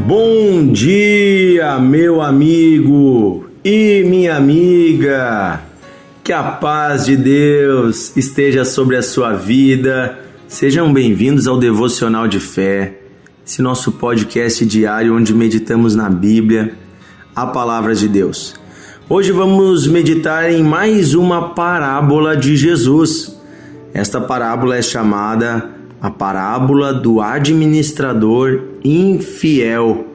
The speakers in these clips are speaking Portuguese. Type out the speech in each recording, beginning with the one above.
Bom dia, meu amigo e minha amiga. Que a paz de Deus esteja sobre a sua vida. Sejam bem-vindos ao Devocional de Fé, esse nosso podcast diário onde meditamos na Bíblia, a palavra de Deus. Hoje vamos meditar em mais uma parábola de Jesus. Esta parábola é chamada a parábola do administrador infiel.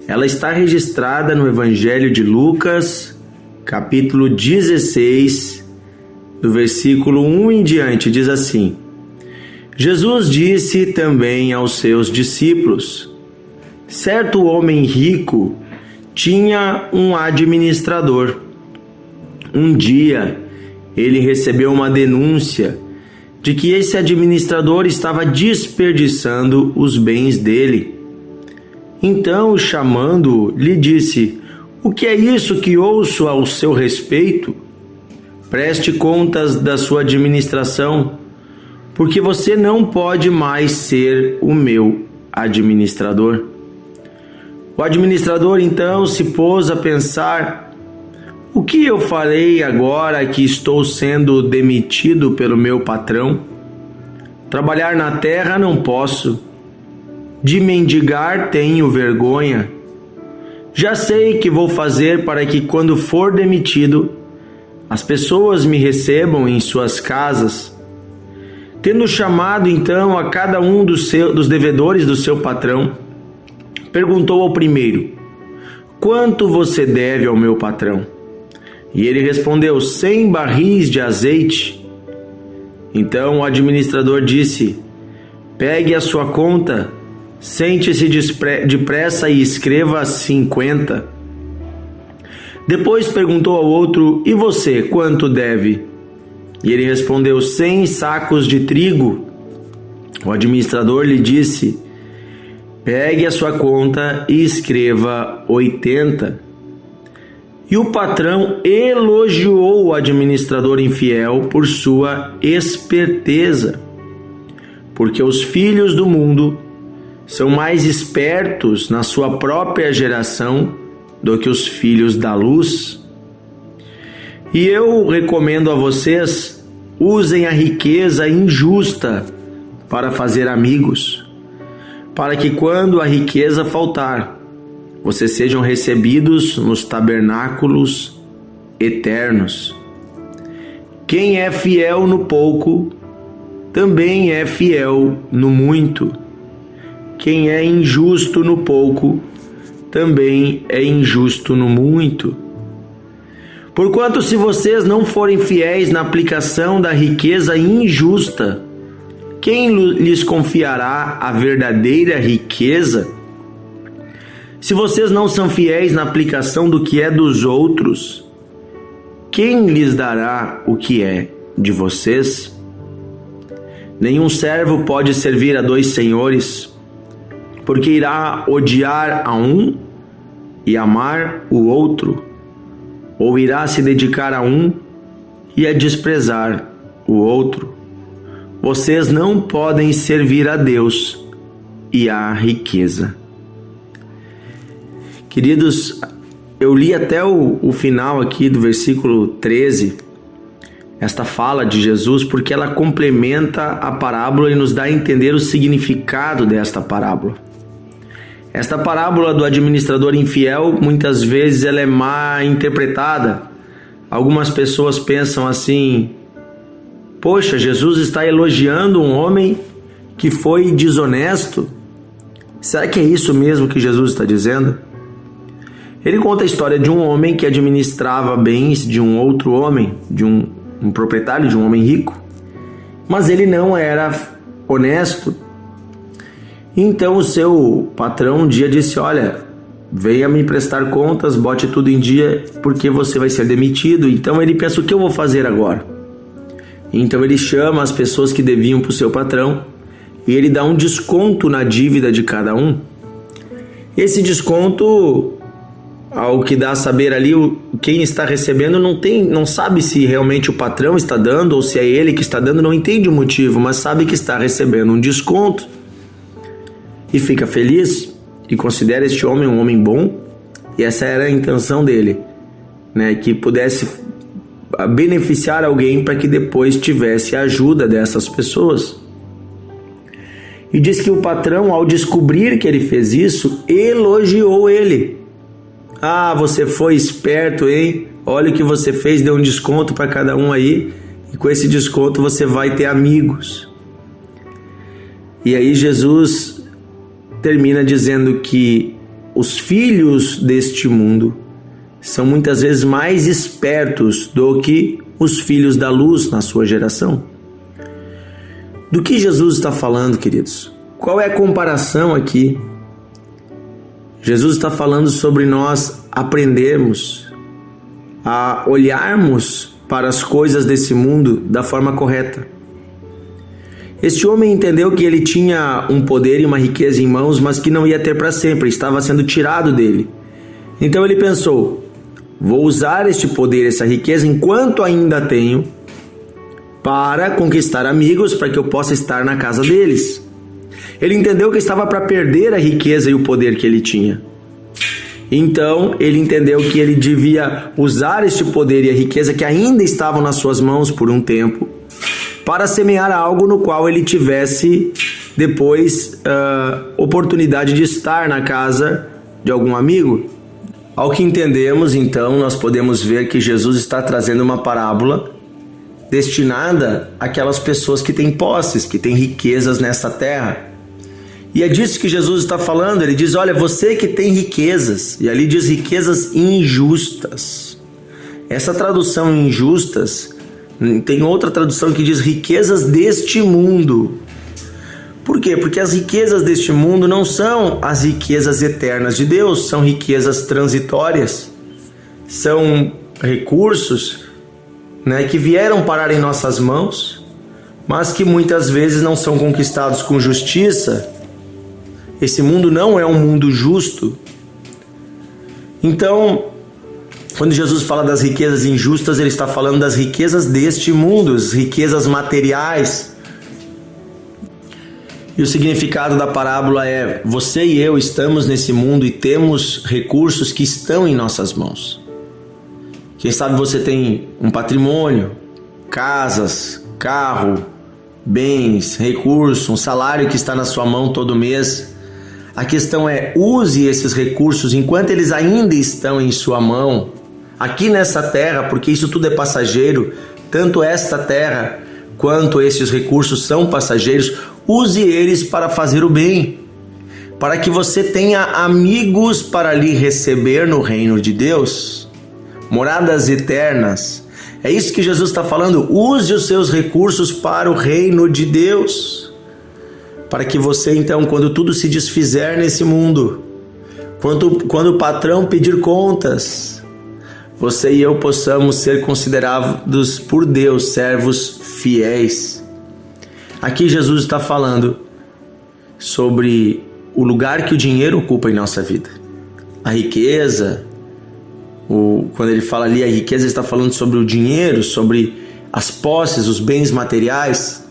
Ela está registrada no Evangelho de Lucas, capítulo 16, do versículo 1 em diante, diz assim: Jesus disse também aos seus discípulos: certo homem rico tinha um administrador. Um dia ele recebeu uma denúncia de que esse administrador estava desperdiçando os bens dele. Então, chamando-o, lhe disse: o que é isso que ouço ao seu respeito? Preste contas da sua administração, porque você não pode mais ser o meu administrador. O administrador então se pôs a pensar: o que eu farei agora que estou sendo demitido pelo meu patrão? Trabalhar na terra não posso. De mendigar tenho vergonha. Já sei que vou fazer para que, quando for demitido, as pessoas me recebam em suas casas. Tendo chamado então a cada um dos devedores do seu patrão, perguntou ao primeiro: quanto você deve ao meu patrão? E ele respondeu: 100 barris de azeite. Então o administrador disse: pegue a sua conta, sente-se depressa e escreva 50. Depois perguntou ao outro: e você, quanto deve? E ele respondeu: 100 sacos de trigo. O administrador lhe disse: pegue a sua conta e escreva 80. E o patrão elogiou o administrador infiel por sua esperteza, porque os filhos do mundo são mais espertos na sua própria geração do que os filhos da luz. E eu recomendo a vocês: usem a riqueza injusta para fazer amigos, para que, quando a riqueza faltar, vocês sejam recebidos nos tabernáculos eternos. Quem é fiel no pouco, também é fiel no muito. Quem é injusto no pouco, também é injusto no muito. Porquanto, se vocês não forem fiéis na aplicação da riqueza injusta, quem lhes confiará a verdadeira riqueza? Se vocês não são fiéis na aplicação do que é dos outros, quem lhes dará o que é de vocês? Nenhum servo pode servir a 2 senhores, porque irá odiar a um e amar o outro, ou irá se dedicar a um e a desprezar o outro. Vocês não podem servir a Deus e à riqueza. Queridos, eu li até o final aqui do versículo 13, esta fala de Jesus, porque ela complementa a parábola e nos dá a entender o significado desta parábola. Esta parábola do administrador infiel, muitas vezes ela é mal interpretada. Algumas pessoas pensam assim: poxa, Jesus está elogiando um homem que foi desonesto. Será que é isso mesmo que Jesus está dizendo? Ele conta a história de um homem que administrava bens de um outro homem, de um proprietário de um homem rico, mas ele não era honesto. Então o seu patrão um dia disse: olha, venha me prestar contas, bote tudo em dia, porque você vai ser demitido. Então ele pensa: o que eu vou fazer agora? Então ele chama as pessoas que deviam para o seu patrão e ele dá um desconto na dívida de cada um. Esse desconto, ao que dá a saber ali, quem está recebendo não sabe se realmente o patrão está dando ou se é ele que está dando, não entende o motivo, mas sabe que está recebendo um desconto e fica feliz. e considera este homem um homem bom, e essa era a intenção dele, né? Que pudesse beneficiar alguém para que depois tivesse a ajuda dessas pessoas. E diz que o patrão, ao descobrir que ele fez isso, elogiou ele. Ah, você foi esperto, hein? Olha o que você fez, deu um desconto para cada um aí, e com esse desconto você vai ter amigos. E aí Jesus termina dizendo que os filhos deste mundo são muitas vezes mais espertos do que os filhos da luz na sua geração. Do que Jesus está falando, queridos? Qual é a comparação aqui? Jesus está falando sobre nós aprendermos a olharmos para as coisas desse mundo da forma correta. Este homem entendeu que ele tinha um poder e uma riqueza em mãos, mas que não ia ter para sempre, estava sendo tirado dele. Então ele pensou: vou usar este poder, essa riqueza, enquanto ainda tenho, para conquistar amigos, para que eu possa estar na casa deles. Ele entendeu que estava para perder a riqueza e o poder que ele tinha. Então ele entendeu que ele devia usar este poder e a riqueza que ainda estavam nas suas mãos por um tempo, para semear algo no qual ele tivesse depois oportunidade de estar na casa de algum amigo. Ao que entendemos, então, nós podemos ver que Jesus está trazendo uma parábola destinada àquelas pessoas que têm posses, que têm riquezas nesta terra. E é disso que Jesus está falando. Ele diz: olha, você que tem riquezas, e ali diz riquezas injustas. Essa tradução injustas, tem outra tradução que diz riquezas deste mundo. Por quê? Porque as riquezas deste mundo não são as riquezas eternas de Deus, são riquezas transitórias, são recursos, né, que vieram parar em nossas mãos, mas que muitas vezes não são conquistados com justiça. Esse mundo não é um mundo justo. Então, quando Jesus fala das riquezas injustas, ele está falando das riquezas deste mundo, as riquezas materiais. E o significado da parábola é: você e eu estamos nesse mundo e temos recursos que estão em nossas mãos. Quem sabe você tem um patrimônio, casas, carro, bens, recursos, um salário que está na sua mão todo mês. A questão é: use esses recursos enquanto eles ainda estão em sua mão, aqui nessa terra, porque isso tudo é passageiro, tanto esta terra quanto esses recursos são passageiros. Use eles para fazer o bem, para que você tenha amigos para lhe receber no reino de Deus, moradas eternas. É isso que Jesus está falando. Use os seus recursos para o reino de Deus, para que você então, quando tudo se desfizer nesse mundo, quando o patrão pedir contas, você e eu possamos ser considerados por Deus servos fiéis. Aqui Jesus está falando sobre o lugar que o dinheiro ocupa em nossa vida. A riqueza, quando ele fala ali a riqueza, ele está falando sobre o dinheiro, sobre as posses, os bens materiais.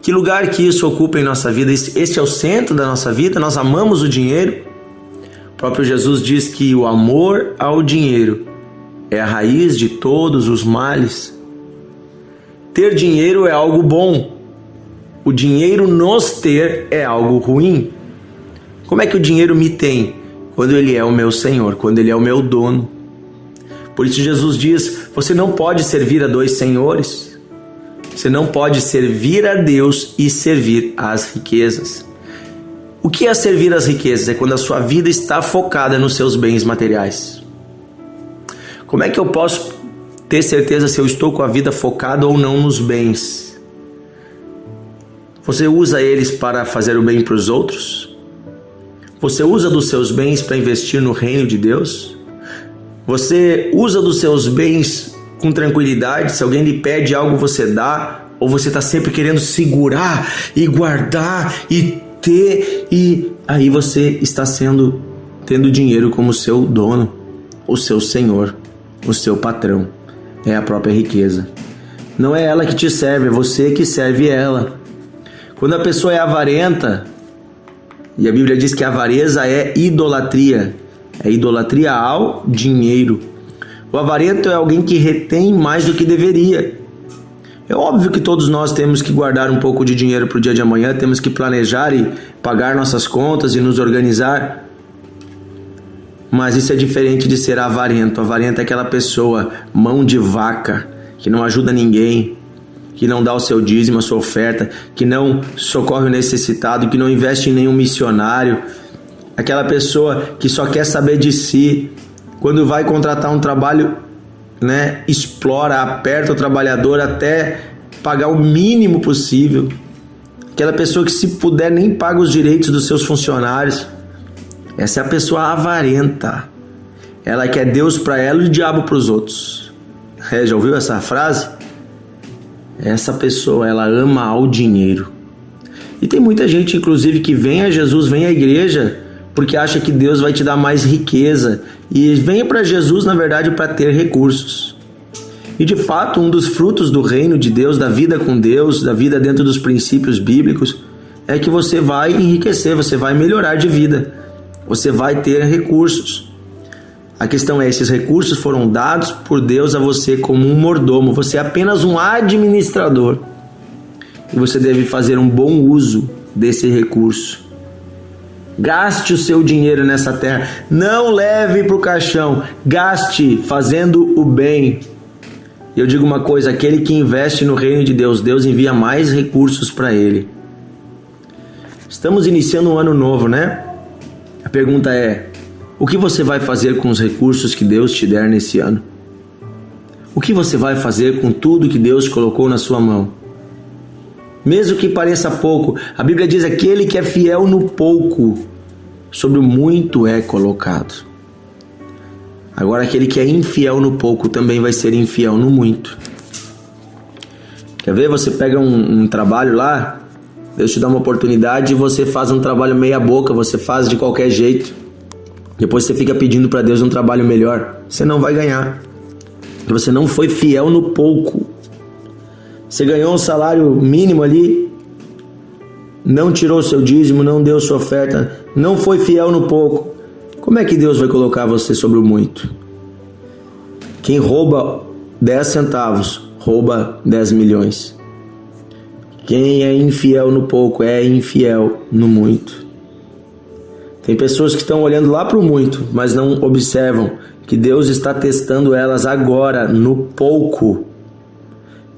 Que lugar que isso ocupa em nossa vida? Este é o centro da nossa vida? Nós amamos o dinheiro? O próprio Jesus diz que o amor ao dinheiro é a raiz de todos os males. Ter dinheiro é algo bom. O dinheiro nos ter é algo ruim. Como é que o dinheiro me tem? Quando ele é o meu Senhor, quando ele é o meu dono. Por isso Jesus diz: você não pode servir a dois senhores. Você não pode servir a Deus e servir às riquezas. O que é servir às riquezas? É quando a sua vida está focada nos seus bens materiais. Como é que eu posso ter certeza se eu estou com a vida focada ou não nos bens? Você usa eles para fazer o bem para os outros? Você usa dos seus bens para investir no reino de Deus? Você usa dos seus bens com tranquilidade? Se alguém lhe pede algo, você dá? Ou você está sempre querendo segurar e guardar e ter? E aí você está tendo dinheiro como seu dono, o seu senhor, o seu patrão. É a própria riqueza. Não é ela que te serve, é você que serve ela. Quando a pessoa é avarenta, E a Bíblia diz que a avareza é idolatria ao dinheiro. O avarento é alguém que retém mais do que deveria. É óbvio que todos nós temos que guardar um pouco de dinheiro para o dia de amanhã, temos que planejar e pagar nossas contas e nos organizar. Mas isso é diferente de ser avarento. Avarento é aquela pessoa, mão de vaca, que não ajuda ninguém, que não dá o seu dízimo, a sua oferta, que não socorre o necessitado, que não investe em nenhum missionário. Aquela pessoa que só quer saber de si. Quando vai contratar um trabalho, explora, aperta o trabalhador até pagar o mínimo possível. Aquela pessoa que, se puder, nem paga os direitos dos seus funcionários. Essa é a pessoa avarenta. Ela quer Deus para ela e o diabo para os outros. Já ouviu essa frase? Essa pessoa, ela ama ao dinheiro. E tem muita gente, inclusive, que vem a Jesus, vem à igreja, porque acha que Deus vai te dar mais riqueza. E vem para Jesus, na verdade, para ter recursos. E de fato, um dos frutos do reino de Deus, da vida com Deus, da vida dentro dos princípios bíblicos, é que você vai enriquecer, você vai melhorar de vida, você vai ter recursos. A questão é, esses recursos foram dados por Deus a você como um mordomo, você é apenas um administrador. E você deve fazer um bom uso desse recurso. Gaste o seu dinheiro nessa terra, não leve para o caixão, gaste fazendo o bem. Eu digo uma coisa, aquele que investe no reino de Deus, Deus envia mais recursos para ele. Estamos iniciando um ano novo, né? A pergunta é, o que você vai fazer com os recursos que Deus te der nesse ano? O que você vai fazer com tudo que Deus colocou na sua mão? Mesmo que pareça pouco, a Bíblia diz, aquele que é fiel no pouco, sobre o muito é colocado. Agora, aquele que é infiel no pouco também vai ser infiel no muito. Quer ver? Você pega um trabalho lá, Deus te dá uma oportunidade e você faz um trabalho meia boca, você faz de qualquer jeito. Depois você fica pedindo para Deus um trabalho melhor. Você não vai ganhar. Porque você não foi fiel no pouco. Você ganhou um salário mínimo ali, não tirou o seu dízimo, não deu sua oferta, não foi fiel no pouco. Como é que Deus vai colocar você sobre o muito? Quem rouba 10 centavos, rouba 10 milhões. Quem é infiel no pouco é infiel no muito. Tem pessoas que estão olhando lá para o muito, mas não observam que Deus está testando elas agora no pouco.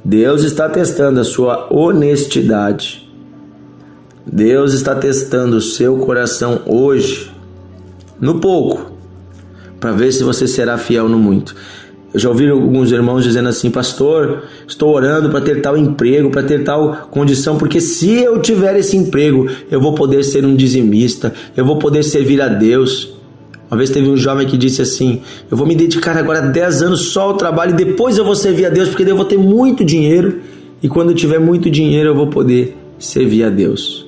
Deus está testando a sua honestidade. Deus está testando o seu coração hoje, no pouco, para ver se você será fiel no muito. Eu já ouvi alguns irmãos dizendo assim, pastor, estou orando para ter tal emprego, para ter tal condição, porque se eu tiver esse emprego, eu vou poder ser um dizimista, eu vou poder servir a Deus. Uma vez teve um jovem que disse assim, eu vou me dedicar agora 10 anos só ao trabalho e depois eu vou servir a Deus, porque daí eu vou ter muito dinheiro e quando eu tiver muito dinheiro eu vou poder servir a Deus.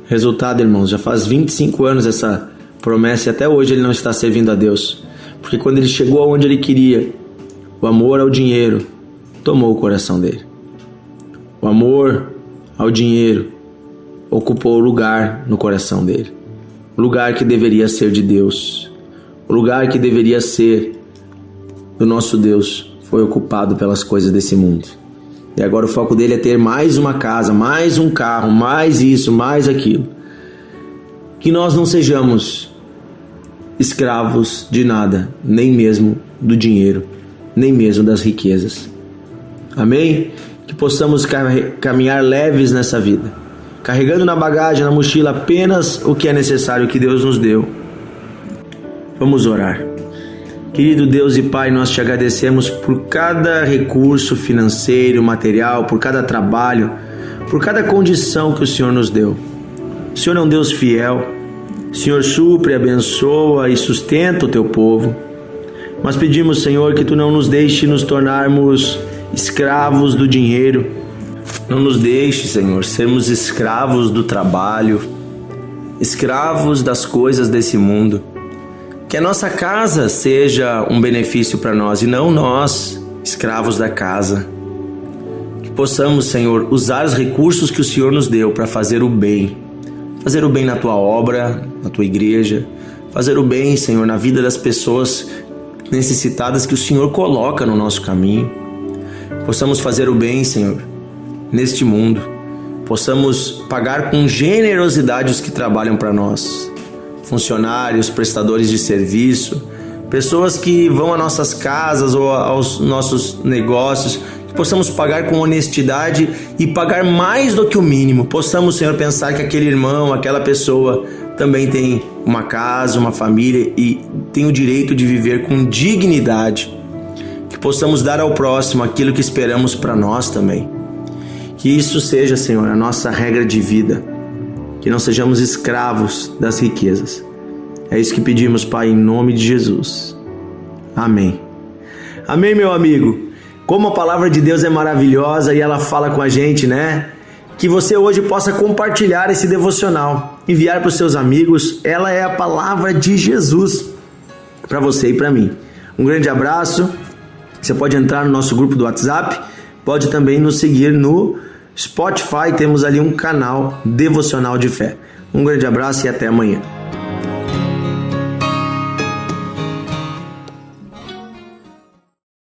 Resultado, irmãos, já faz 25 anos essa promessa e até hoje ele não está servindo a Deus. Porque quando ele chegou aonde ele queria, o amor ao dinheiro tomou o coração dele. O amor ao dinheiro ocupou o lugar no coração dele. O lugar que deveria ser de Deus. O lugar que deveria ser do nosso Deus foi ocupado pelas coisas desse mundo. E agora o foco dele é ter mais uma casa, mais um carro, mais isso, mais aquilo. Que nós não sejamos escravos de nada, nem mesmo do dinheiro, nem mesmo das riquezas. Amém? Que possamos caminhar leves nessa vida, carregando na bagagem, na mochila apenas o que é necessário que Deus nos deu. Vamos orar. Querido Deus e Pai, nós te agradecemos por cada recurso financeiro, material, por cada trabalho, por cada condição que o Senhor nos deu. O Senhor é um Deus fiel. O Senhor supre, abençoa e sustenta o teu povo. Mas pedimos, Senhor, que tu não nos deixe nos tornarmos escravos do dinheiro. Não nos deixe, Senhor, sermos escravos do trabalho, escravos das coisas desse mundo. Que a nossa casa seja um benefício para nós e não nós, escravos da casa. Que possamos, Senhor, usar os recursos que o Senhor nos deu para fazer o bem, fazer o bem na tua obra, na tua igreja, fazer o bem, Senhor, na vida das pessoas necessitadas que o Senhor coloca no nosso caminho. Possamos fazer o bem, Senhor, neste mundo. Possamos pagar com generosidade os que trabalham para nós. Funcionários, prestadores de serviço, pessoas que vão às nossas casas ou aos nossos negócios, que possamos pagar com honestidade e pagar mais do que o mínimo. Possamos, Senhor, pensar que aquele irmão, aquela pessoa também tem uma casa, uma família e tem o direito de viver com dignidade. Que possamos dar ao próximo aquilo que esperamos para nós também. Que isso seja, Senhor, a nossa regra de vida. Que não sejamos escravos das riquezas. É isso que pedimos, Pai, em nome de Jesus. Amém. Amém, meu amigo. Como a palavra de Deus é maravilhosa e ela fala com a gente, né? Que você hoje possa compartilhar esse devocional, enviar para os seus amigos. Ela é a palavra de Jesus para você e para mim. Um grande abraço. Você pode entrar no nosso grupo do WhatsApp, pode também nos seguir no Spotify, temos ali um canal devocional de fé. Um grande abraço e até amanhã.